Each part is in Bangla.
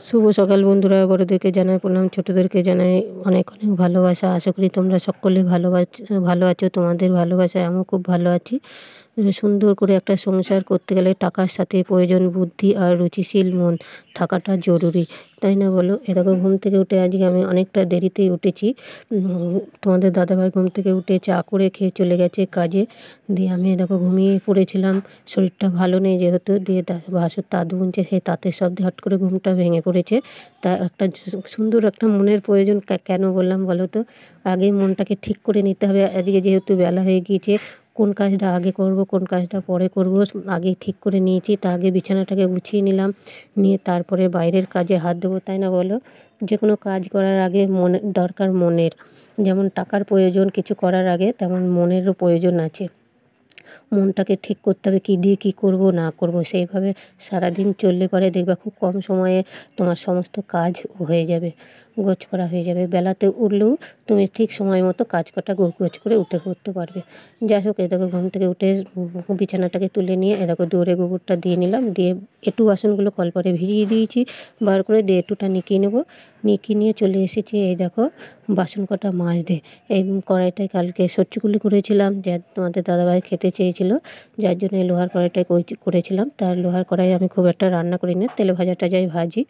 শুভ সকাল বন্ধুরা, বড়দেরকে জানাই প্রণাম, ছোটদেরকে জানাই অনেক অনেক ভালোবাসা। আশা করি তোমরা সকলে ভালো আছো। তোমাদের ভালোবাসায় আমিও খুব ভালো আছি। সুন্দর করে একটা সংসার করতে গেলে টাকার সাথে প্রয়োজন বুদ্ধি আর রুচিশীল মন থাকাটা জরুরি, তাই না বলো? এরকম ঘুম থেকে উঠে আজকে আমি অনেকটা দেরিতেই উঠেছি। তোমাদের দাদাভাই ঘুম থেকে উঠে চা করে খেয়ে চলে গেছে কাজে। দিয়ে আমি দেখো ঘুমিয়ে পড়েছিলাম, শরীরটা ভালো নেই যেহেতু। দিয়ে ভাসুর তাঁত বুনছে, সেই তাঁতের শব্দে হট করে ঘুমটা ভেঙে পড়েছে। তা একটা সুন্দর একটা মনের প্রয়োজন। কেন বললাম বলো তো? আগে মনটাকে ঠিক করে নিতে হবে। আজকে যেহেতু বেলা হয়ে গিয়েছে, কোন কাজটা আগে করব কোন কাজটা পরে করব আগে ঠিক করে নিয়েছি। তা আগে বিছানাটাকে গুছিয়ে নিলাম, নিয়ে তারপরে বাইরের কাজে হাত দেবো, তাই না বলো? যে কোনো কাজ করার আগে মনের দরকার। মনের যেমন টাকার প্রয়োজন কিছু করার আগে, তেমন মনেরও প্রয়োজন আছে। মনটাকে ঠিক করতে হবে কী দিয়ে কী করব না করব। সেইভাবে সারাদিন চললে পরে দেখবা খুব কম সময়ে তোমার সমস্ত কাজ হয়ে যাবে, গোছ করা হয়ে যাবে। বেলাতে উঠলেও তুমি ঠিক সময় মতো কাজ কটা গোছ করে উঠে পড়তে পারবে। যাই হোক, এদিকে ঘুম থেকে উঠে বিছানাটাকে তুলে নিয়ে এদিকে দৌড়ে গোবরটা দিয়ে নিলাম। দিয়ে এঁটু বাসনগুলো কলপারে ভিজিয়ে দিয়েছি, বার করে দিয়ে এঁটুটা নিকিয়ে নেবো। নিকিয়ে নিয়ে চলে এসেছি এই দেখো বাসন কটা মাজতে। এই কড়াইটায় কালকে সচ্চিকুলি করেছিলাম, যা তোমাদের দাদাভাই খেতে চেয়েছিল, যার জন্য এই লোহার কড়াইটায় করেছিলাম। তার লোহার কড়াই আমি খুব একটা রান্না করি না, তেলে ভাজাটা যাই ভাজি।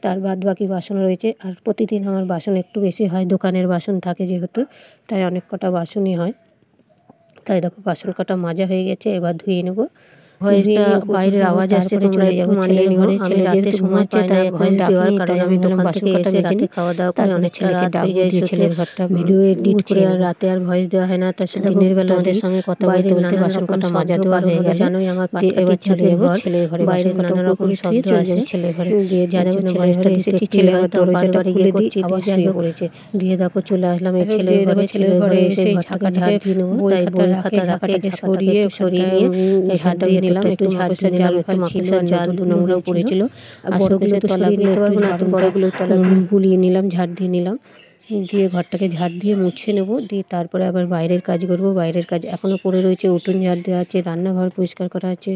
তার বাদ বাকি বাসন রয়েছে। আর প্রতিদিন আমার বাসন একটু বেশি হয়, দোকানের বাসন থাকে যেহেতু, তাই অনেক কটা বাসনই হয়। তাই দেখো বাসন কটা মাজা হয়ে গেছে, এবার ধুয়ে নেবো। ভয়েসটা বাইরের আওয়াজ আসছে, তোমরা একটু মানিয়ে নিও। আমি রাতে সময় পাই না ভয়েস দেওয়ার, কারণ আমি দোকান থেকে এসে রাতে খাওয়া দাওয়া করে অনেক ছেলেকে ডাক দিয়ে ছেলের ঘরটা ভিডিও এডিট করে আর রাতে আর ভয়েস দেওয়া হয় না। তার সাথে দিনের বেলা ওদের সঙ্গে কথা বলতে বলতে বাসন কটা মাজা দেওয়া হয়ে গেল। জানোই আমার এবার চলে যাবো ছেলের ঘরে। বাইরে নানা রকম শব্দ আসছে ছেলের ঘরে, দিয়ে যার জন্য ভয়েসটা এসেছি। ছেলে হয়তো দরজাটা খুলে দিচ্ছি, আবার শুয়ে পড়েছে। দিয়ে দেখো চলে আসলাম এই ছেলের ঘরে। ছেলের ঘরে এসে ঘরটাকে ঝাড় দিয়ে নেবো। তাই বই খাতা রাখাটাকে সরিয়ে নিয়ে ঝাড় দিয়ে নিলাম। একটু ঝাড় দিয়ে নিলাম, একটু মাকড়সার জাল দু নম্বর পড়েছিল। আর শোকেসের তলাগুলো একটু বড়গুলো তলাগুলো বুলিয়ে নিলাম, ঝাড় দিয়ে নিলাম। দিয়ে ঘরটাকে ঝাড় দিয়ে মুছে নেবো। দিয়ে তারপরে আবার বাইরের কাজ করব। বাইরের কাজ এখনও পড়ে রয়েছে, উঠোন ঝাড় দেওয়া আছে, রান্নাঘর পরিষ্কার করা আছে,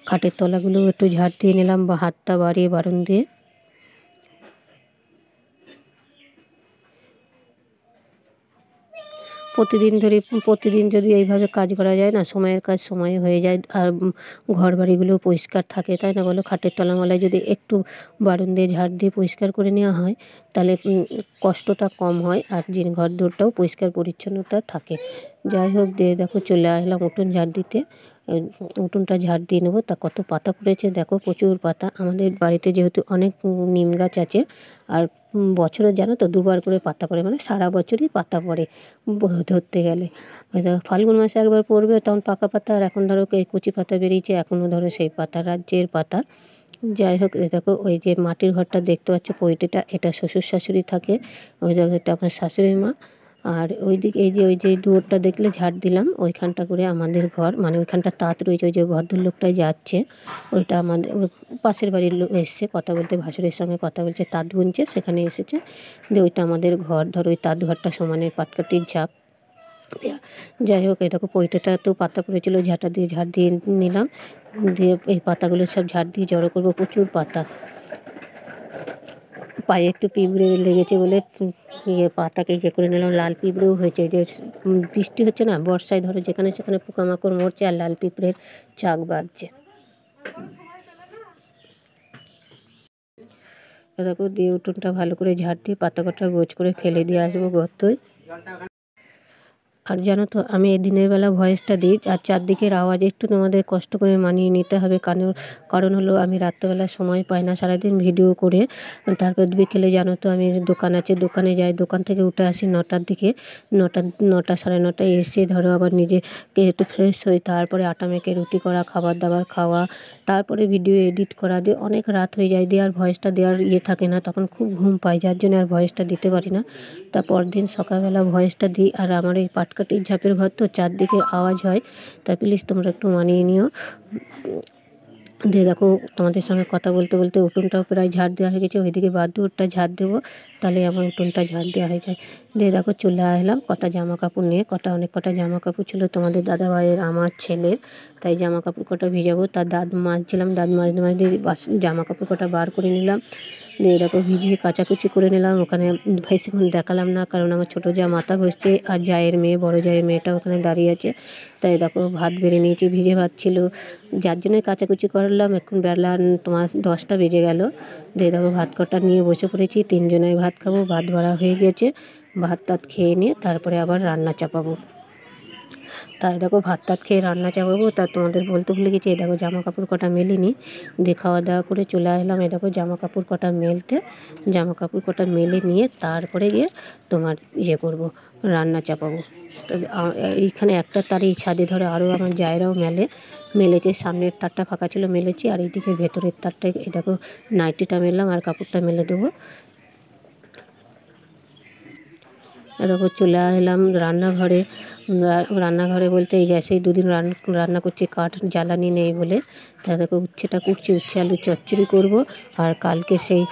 খাটের তলাগুলো একটু ঝাড় দিয়ে নিলাম বা হাতটা বাড়িয়ে বারণ দিয়ে। প্রতিদিন যদি এইভাবে কাজ করা যায় না, সময়ের কাজ সময়ে হয়ে যায়। আর ঘর বাড়িগুলো পরিষ্কার থাকে, তাই না বলো? খাটের তলামালায় যদি একটু বারণ দিয়ে ঝাড় দিয়ে পরিষ্কার করে নেওয়া হয়, তাহলে কষ্টটা কম হয় আর ঘর দোরটাও পরিষ্কার পরিচ্ছন্নতা থাকে। যাই হোক, দিয়ে দেখো চলে আসলাম উঠোন ঝাড় দিতে। উঠোনটা ঝাড় দিয়ে নেবো। তা কত পাতা পড়েছে দেখো, প্রচুর পাতা। আমাদের বাড়িতে যেহেতু অনেক নিম গাছ আছে, আর বছরে জানো তো দুবার করে পাতা পড়ে, মানে সারা বছরই পাতা পড়ে ধরতে গেলে। হয়তো ফাল্গুন মাসে একবার পড়বে, তখন পাকা পাতা। আর এখন ধরো এই কচি পাতা বেরিয়েছে, এখনও ধরো সেই পাতা, রাজ্যের পাতা। যাই হোক, দেখো ওই যে মাটির ঘরটা দেখতে পাচ্ছ পৈতেটা, এটা শ্বশুর শাশুড়ি থাকে। ওই দেখো এটা আমার শাশুড়ি মা। আর ওইদিকে ওই যে দুয়ারটা দেখলে ঝাড় দিলাম, ওইখানটা করে আমাদের ঘর, মানে ওইখানটা তাঁত রয়েছে। ওই যে ভদ্রলোকটাই যাচ্ছে, ওইটা আমাদের পাশের বাড়ির লোক এসছে কথা বলতে, ভাসুরের সঙ্গে কথা বলছে, তাঁত বুনছে, সেখানে এসেছে। দিয়ে ওইটা আমাদের ঘর। ধরো ওই তাঁত ঘরটা সমানের পাটকাঠির ঝাঁপ দেওয়া। যাই হোক, এই দেখো পৈতেটা তো পাতা পড়েছিল, ঝাঁটা দিয়ে ঝাড় দিয়ে নিলাম। দিয়ে এই পাতাগুলো সব ঝাড় দিয়ে জড়ো করবো, প্রচুর পাতা। পায়ে একটু পিঁপড়ে লেগেছে বলে পাটাকে করে নিলাম। লাল পিঁপড়েও হয়েছে, যে বৃষ্টি হচ্ছে না, বর্ষায় ধরো যেখানে সেখানে পোকামাকড় মরছে আর লাল পিঁপড়ের চাক বাঁধছে। দেখো দিয়ে উঠোনটা ভালো করে ঝাড় দিয়ে পাতা কটা গোছ করে ফেলে দিয়ে আসবো গর্তয়। আর জানো তো, আমি এই দিনের বেলা ভয়েসটা দিই আর চারদিকের আওয়াজ একটু তোমাদের কষ্ট করে মানিয়ে নিতে হবে। কারণ হলো আমি রাত্রেবেলা সময় পাই না সারাদিন ভিডিও করে। তারপর বিকেলে জানো তো আমি দোকান আছে, দোকানে যাই, দোকান থেকে উঠে আসি 9টার দিকে। 9টা সাড়ে 9টায় এসে ধরো আবার নিজেকে একটু ফ্রেশ হই, তারপরে আটা মেখে রুটি করা, খাবার দাবার খাওয়া, তারপরে ভিডিও এডিট করা, দিয়ে অনেক রাত হয়ে যায়। দিয়ে আর ভয়েসটা দেওয়ার থাকে না, তখন খুব ঘুম পাই, যার জন্য আর ভয়েসটা দিতে পারি না। তারপর দিন সকালবেলা ভয়েসটা দিই। আর আমার এই পাটকাঠির ঝাঁপের ঘর তো, চারদিকে আওয়াজ হয়, তাই প্লিজ তোমরা একটু মানিয়ে নিও। দিয়ে দেখো তোমাদের সঙ্গে কথা বলতে বলতে উঠোনটাও প্রায় ঝাড় দেওয়া হয়ে গেছে। ওইদিকে বাথরুমটা ঝাড় দেবো, তাহলে আমার উঠোনটা ঝাড় দেওয়া হয়ে যায়। দিয়ে দেখো চলে আসলাম কটা জামা কাপড় নিয়ে। অনেক কটা জামা কাপড় ছিল তোমাদের দাদাভাইয়ের, আমার ছেলের, তাই জামা কাপড় কটা ভিজাবো। তার দাঁত মাজছিলাম, দাঁত মাজতে জামা কাপড় কটা বার করে নিলাম। দিয়ে দেখো ভিজিয়ে কাচাকুচি করে নিলাম। ওখানে বেশিক্ষণ দেখালাম না, কারণ আমার ছোটো যা মাথা ঘষছে আর জায়ের মেয়ে, বড় জায়ের মেয়েটা ওখানে দাঁড়িয়ে আছে। তাই দেখো ভাত বেড়ে নিয়েছি, ভিজে ভাত ছিল, যার জন্যই কাচাকুচি করলাম। এখন বেলা তোমার 10টা বেজে গেল। দিয়ে দেখো ভাত কটা নিয়ে বসে পড়েছি, 3জনের ভাত খাবো। ভাত বাড়া হয়ে গেছে, ভাত টাত খেয়ে নিয়ে তারপরে আবার রান্না চাপাবো। তাই দেখো ভাত টাত খেয়ে রান্না চাপাবো। তা তোমাদের বলতে ভুলে গেছি, এই দেখো জামা কাপড় কটা মেলিনি, দিয়ে খাওয়া দাওয়া করে চলে আসলাম। এই দেখো জামা কাপড় কটা মেলতে, জামা কাপড় কটা মেলে নিয়ে তারপরে গিয়ে তোমার করবো, রান্না চাপাবো। এইখানে একটা তার এই ছাদে ধরে আরও আমার জায়রাও মেলেছে। সামনের তারটা ফাঁকা ছিল, মেলেছি। আর এইদিকে ভেতরের তারটা, এই দেখো নাইটিটা মেললাম আর কাপড়টা মেলে দেবো। দেখো চলে এলাম রান্নাঘরে। রান্নাঘরে বলতে এই গ্যাসেই দুদিন রান্না করছি, কাঠ জ্বালানি নেই বলে। তা দেখো উচ্ছেটা কুটছি, উচ্ছে আলু চচ্চড়ি করব। আর কালকে সেই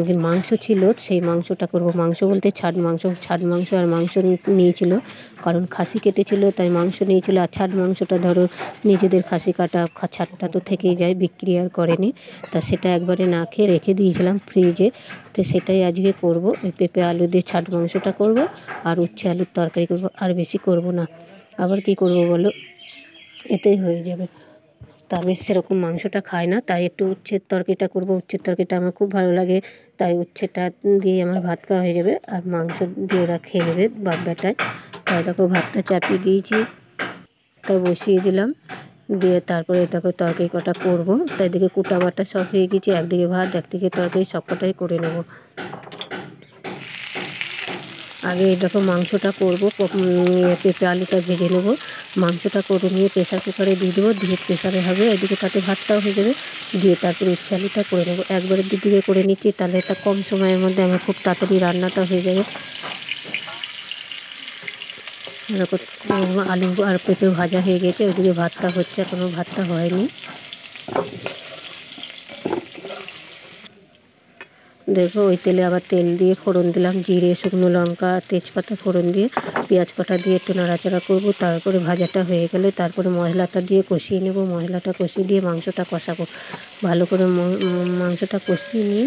যে মাংস ছিল সেই মাংসটা করব। মাংস বলতে ছাড মাংস আর মাংস নিয়েছিল, কারণ খাসি কেটেছিল তাই মাংস নিয়েছিল। আর ছাড মাংসটা ধরো নিজেদের খাসি কাটা, ছাদটা তো থেকেই যায়, বিক্রি আর করেনি। তা সেটা একবারে না খেয়ে রেখে দিয়েছিলাম ফ্রিজে। তো সেটাই আজকে করব। ওই পেঁপে আলু দিয়ে ছাড মাংসটা করব আর উচ্ছে আলুর তরকারি করব, আর বেশি করব না। আবার কি করব বলো, এতেই হয়ে যাবে। তা আমি সেরকম মাংসটা খাই না, তাই একটু উচ্ছের তরকারিটা করব। উচ্ছের তরকারিটা আমার খুব ভালো লাগে, তাই উচ্ছেটা দিয়ে আমার ভাত খাওয়া হয়ে যাবে। আর মাংস দিয়ে ওরা খেয়ে নেবে বাপ বেটায়। তাই দেখো ভাতটা চাপিয়ে দিয়েছি, তাই বসিয়ে দিলাম। দিয়ে তারপরে দেখো তরকারি কটা করব। তাই দিকে কুটা বাটা সব হয়ে গেছে, একদিকে ভাত একদিকে তরকারি, সব কটাই করে নেব। আগে দেখো মাংসটা করবো, পেঁপে আলুটা ভেজে নেবো। মাংসটা করে নিয়ে প্রেশার কুকারে দিয়ে দেবো, দিয়ে প্রেশারে হবে, এদিকে তাতে ভাতটাও হয়ে যাবে। দিয়ে তারপরে উচ্ছে আলুটা করে নেবো, একবারে দুদিকে করে নিচ্ছি, তাহলে এটা কম সময়ের মধ্যে আমার খুব তাড়াতাড়ি রান্নাটা হয়ে যাবে। এরকম আলু আর পেঁপে ভাজা হয়ে গেছে, ওইদিকে ভাতটা হচ্ছে, এখনও ভাতটা হয়নি। দেখো ওই তেলে আবার তেল দিয়ে ফোড়ন দিলাম, জিরে, শুকনো লঙ্কা, তেজপাতা ফোড়ন দিয়ে পেঁয়াজ কটা দিয়ে একটু নাড়াচাড়া করবো। তারপরে ভাজাটা হয়ে গেলে তারপরে মশলাটা দিয়ে কষিয়ে নেব। মশলাটা কষিয়ে দিয়ে মাংসটা কষাবো, ভালো করে মাংসটা কষিয়ে নিয়ে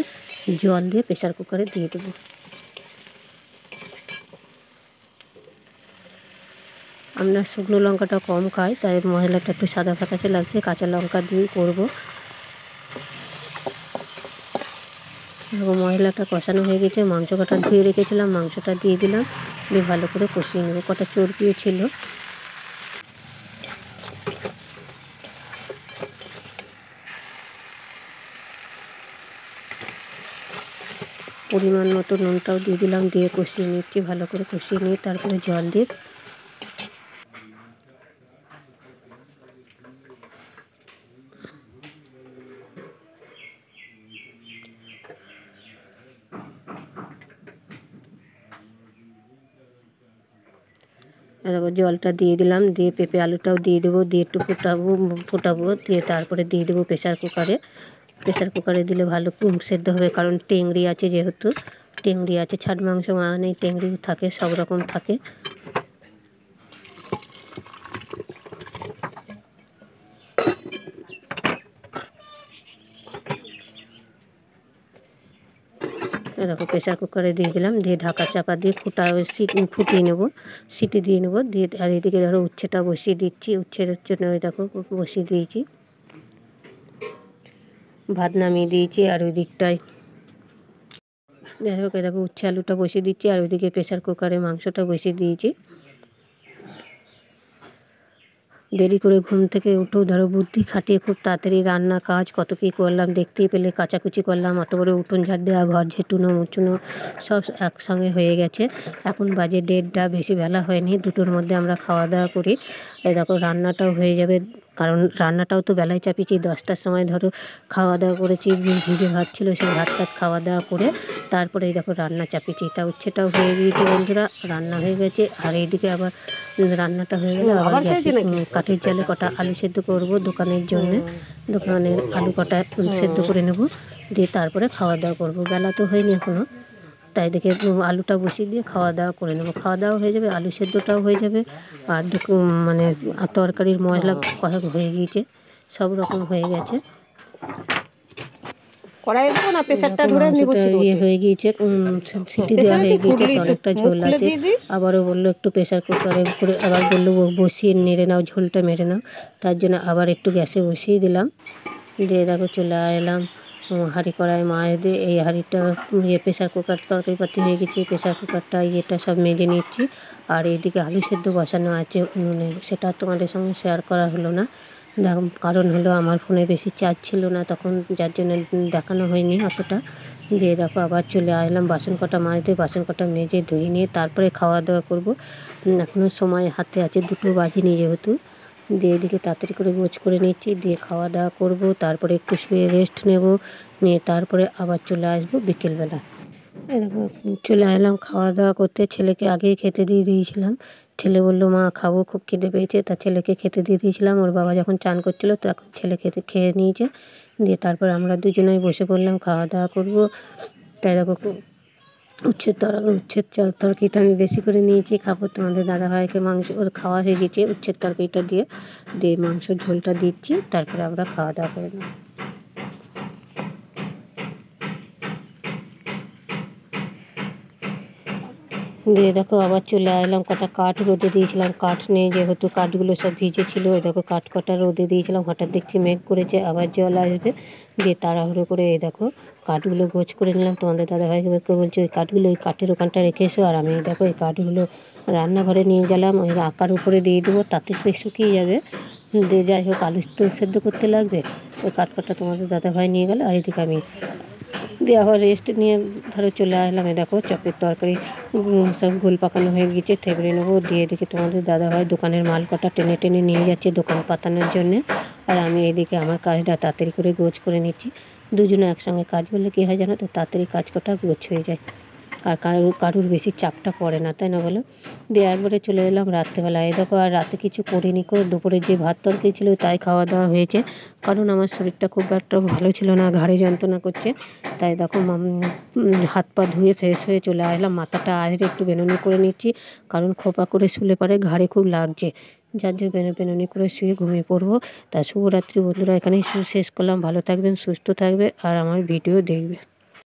জল দিয়ে প্রেশার কুকারে দিয়ে দেবো। আমরা শুকনো লঙ্কাটা কম খাই, তাই মশলাটা একটু সাদা ফ্যাকাশে লাগছে, কাঁচা লঙ্কা দিয়ে করবো। মশলাটা কষানো হয়ে গেছে, মাংস কটা ধুয়ে রেখেছিলাম, মাংসটা দিয়ে দিলাম, দিয়ে ভালো করে কষিয়ে নেবো। কটা চর্বিও ছিল। পরিমাণ মতো নুনটাও দিয়ে দিলাম, দিয়ে কষিয়ে নিচ্ছি, ভালো করে কষিয়ে নিয়ে তারপরে জল দিয়ে দেখো জলটা দিয়ে দিলাম, দিয়ে পেঁপে আলুটাও দিয়ে দেবো, দিয়ে একটু ফোটাবো, দিয়ে তারপরে দিয়ে দেবো প্রেশার কুকারে। প্রেশার কুকারে দিলে ভালো সেদ্ধ হবে, কারণ টেংরি আছে, যেহেতু টেংরি আছে, ছাড মাংস মানেই টেংরি থাকে, সব রকম থাকে। দেখো প্রেশার কুকারে দিয়ে দিলাম, দিয়ে ঢাকা চাপা দিয়ে ফুটিয়ে নেবো, সিটি দিয়ে নেবো। দিয়ে আর এদিকে ধরো উচ্ছেটা বসিয়ে দিচ্ছি, উচ্ছের জন্য ওই দেখো বসিয়ে দিয়েছি, ভাত নামিয়ে দিয়েছি। আর ওই দিকটায় দেখো দেখো উচ্ছে আলুটা বসিয়ে দিচ্ছি, আর ওইদিকে প্রেশার কুকারে মাংসটা বসিয়ে দিয়েছি। দেরি করে ঘুম থেকে উঠেও ধরো বুদ্ধি খাটিয়ে খুব তাড়াতাড়ি রান্না কাজ কত কী করলাম, দেখতেই পেলে। কাচাকুচি করলাম, অত বড় উঠোন ঝাড় দেওয়া, ঘর ঝেঁটুনো মুচুনো সব একসঙ্গে হয়ে গেছে। এখন বাজে 1:30, বেশি বেলা হয়নি, 2টোর মধ্যে আমরা খাওয়া দাওয়া করি। এই দেখো রান্নাটাও হয়ে যাবে, কারণ রান্নাটাও তো বেলায় চাপিয়েছি। 10টার সময় ধরো খাওয়া দাওয়া করেছি, ভিজে ভাত ছিল, সেই ভাত টাত খাওয়া দাওয়া করে তারপরে এই দেখো রান্না চাপিয়েছি। তা উচ্ছেটাও হয়ে গিয়েছে বন্ধুরা, রান্না হয়ে গেছে। আর এইদিকে আবার রান্নাটা হয়ে গেলে আবার গ্যাসে কাঠের জালে কটা আলু সেদ্ধ করব দোকানের জন্যে। দোকানের আলু কটা সেদ্ধ করে নেব, দিয়ে তারপরে খাওয়া দাওয়া করব। বেলা তো হয়নি এখনও, তাই দেখে আলুটা বসিয়ে দিয়ে খাওয়া দাওয়া করে নেবো। খাওয়া দাওয়া হয়ে যাবে, আলু সেদ্ধটাও হয়ে যাবে, আর মানে তরকারির মশলা কষা হয়ে গিয়েছে, সব রকম হয়ে গেছে। কড়াই দেবো না প্রেসারটা ধরে এমনি বসিয়ে দেবো? হয়ে গিয়েছে, সিটি দেওয়া হয়ে গিয়েছে, অনেকটা ঝোল আছে। আবারও বললো একটু প্রেসার কুকারে করে, আবার বললো বসিয়ে নেড়ে নাও, ঝোলটা মেরে নাও। তার জন্য আবার একটু গ্যাসে বসিয়ে দিলাম। দিয়ে দেখো চলে এলাম হাঁড়ি কড়াই মাছ দিয়ে। এই হাঁড়িটা প্রেসার কুকার তরকারিপাতি হয়ে গেছে, প্রেসার কুকারটা সব মেজে নিচ্ছি। আর এইদিকে আলু সেদ্ধ বসানো আছে উনুনে, সেটা তোমাদের সঙ্গে শেয়ার করা হলো না। কারণ হলো আমার ফোনে বেশি চার্জ ছিল না তখন, যার জন্য দেখানো হয়নি অতটা। দিয়ে দেখো আবার চলে আসলাম বাসন কটা মাজতে, বাসন কটা মেজে ধুয়ে নিয়ে তারপরে খাওয়া দাওয়া করবো। এখনও সময় হাতে আছে, 2টো বাজেনি যেহেতু। দিয়ে এদিকে তাড়াতাড়ি করে গোছ করে নিচ্ছি, দিয়ে খাওয়া দাওয়া করব, তারপরে একটু শুয়ে রেস্ট নেব, নিয়ে তারপরে আবার চলে আসবো বিকেলবেলা। এরকম চলে এলাম খাওয়া দাওয়া করতে। ছেলেকে আগেই খেতে দিয়ে দিয়েছিলাম। ছেলে বললো মা খাবো, খুব খিদে পেয়েছে। তা ছেলেকে খেতে দিয়ে দিয়েছিলাম। ওর বাবা যখন চান করছিলো তখন ছেলে খেয়ে নিয়েছে। দিয়ে তারপর আমরা দুজনেই বসে পড়লাম, খাওয়া দাওয়া করবো। তাই দেখো উচ্ছের তরকারিটা আমি বেশি করে নিয়েছি, খাবো। তোমাদের দাদাভাইকে মাংস ওর খাওয়া হয়ে গেছে উচ্ছের তরকারিটা দিয়ে মাংসের ঝোলটা দিচ্ছি, তারপরে আমরা খাওয়া দাওয়া করে নেব। দিয়ে দেখো আবার চলে আসলাম, কটা কাঠ রোদে দিয়েছিলাম, কাঠ নেই যেহেতু, কাঠগুলো সব ভিজে ছিল। ওই দেখো কাঠ কটা রোদে দিয়েছিলাম, হঠাৎ দেখছি মেঘ করেছে, আবার জল আসবে। দিয়ে তাড়াহুড়ো করে এই দেখো কাঠগুলো গোছ করে নিলাম। তোমাদের দাদাভাইকে বলছি ওই কাঠগুলো ওই কাঠের ওখানটা রেখে এসো, আর আমি দেখো এই কাঠগুলো রান্নাঘরে নিয়ে গেলাম, ওই আঁকার উপরে দিয়ে দেবো, তাতে শুকিয়ে যাবে। দিয়ে যাই হোক আলু তো সেদ্ধ করতে লাগবে, ওই কাঠ কটা তোমাদের দাদাভাই নিয়ে গেলো, আর এদিকে আমি দিয়ে আবার রেস্ট নিয়ে ধরো চলে আসলাম। দেখো চপের তরকারি সব গোল পাকানো হয়ে গিয়েছে, থেবড়ে নেবো। দিয়ে এদিকে তোমাদের দাদাভাই দোকানের মাল কটা টেনে টেনে নিয়ে যাচ্ছে দোকান পাতানোর জন্যে, আর আমি এদিকে আমার কাজটা তাড়াতাড়ি করে গোছ করে নিচ্ছি। দুজনে একসঙ্গে কাজ করলে কী হয় জানো তো, তাড়াতাড়ি কাজ কটা গোছ হয়ে যায়, আর কারুর বেশি চাপটা পড়ে না, তাই না বলো। দিয়ে একবারে চলে এলাম রাত্রেবেলা। এই দেখো আর রাতে কিছু করিনি, করে দুপুরে যে ভাত তরকারি ছিল তাই খাওয়া দাওয়া হয়েছে। কারণ আমার শরীরটা খুব একটা ভালো ছিল না, ঘাড়ে যন্ত্রণা করছে। তাই দেখো হাত পা ধুয়ে ফ্রেশ হয়ে চলে আসলাম, মাথাটা আজকে একটু বেনুনি করে নিচ্ছি, কারণ খোপা করে শুলে পারে ঘাড়ে খুব লাগছে, যার জন্য বেনুনি করে শুয়ে ঘুমিয়ে পড়বো। তা শুভরাত্রি বন্ধুরা, এখানেই শেষ করলাম। ভালো থাকবেন, সুস্থ থাকবে, আর আমার ভিডিও দেখবে।